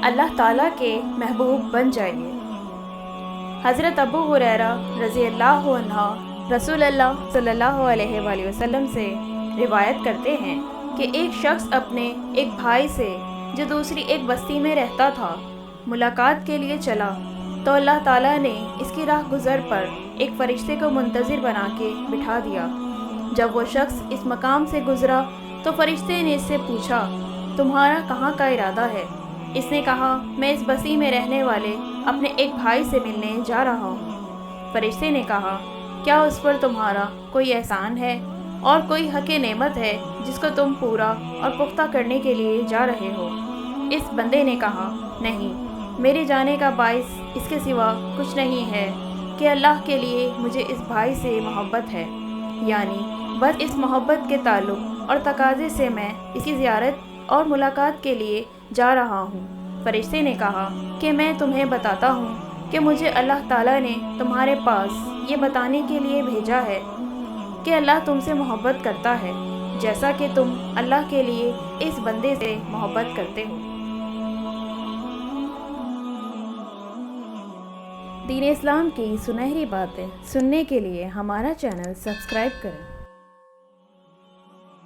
اللہ تعالیٰ کے محبوب بن جائیے۔ حضرت ابو ہریرہ رضی اللہ عنہ رسول اللہ صلی اللہ علیہ وآلہ وسلم سے روایت کرتے ہیں کہ ایک شخص اپنے ایک بھائی سے جو دوسری ایک بستی میں رہتا تھا ملاقات کے لیے چلا تو اللہ تعالیٰ نے اس کی راہ گزر پر ایک فرشتے کو منتظر بنا کے بٹھا دیا۔ جب وہ شخص اس مقام سے گزرا تو فرشتے نے اس سے پوچھا، تمہارا کہاں کا ارادہ ہے؟ اس نے کہا، میں اس بستی میں رہنے والے اپنے ایک بھائی سے ملنے جا رہا ہوں۔ فرشتے نے کہا، کیا اس پر تمہارا کوئی احسان ہے اور کوئی حق نعمت ہے جس کو تم پورا اور پختہ کرنے کے لیے جا رہے ہو؟ اس بندے نے کہا، نہیں، میرے جانے کا باعث اس کے سوا کچھ نہیں ہے کہ اللہ کے لیے مجھے اس بھائی سے محبت ہے، یعنی بس اس محبت کے تعلق اور تقاضے سے میں اس کی زیارت اور ملاقات کے لیے جا رہا ہوں۔ فرشتے نے کہا کہ میں تمہیں بتاتا ہوں کہ مجھے اللہ تعالیٰ نے تمہارے پاس یہ بتانے کے لیے بھیجا ہے کہ اللہ تم سے محبت کرتا ہے جیسا کہ تم اللہ کے لیے اس بندے سے محبت کرتے ہو۔ دین اسلام کی سنہری باتیں سننے کے لیے ہمارا چینل سبسکرائب کریں۔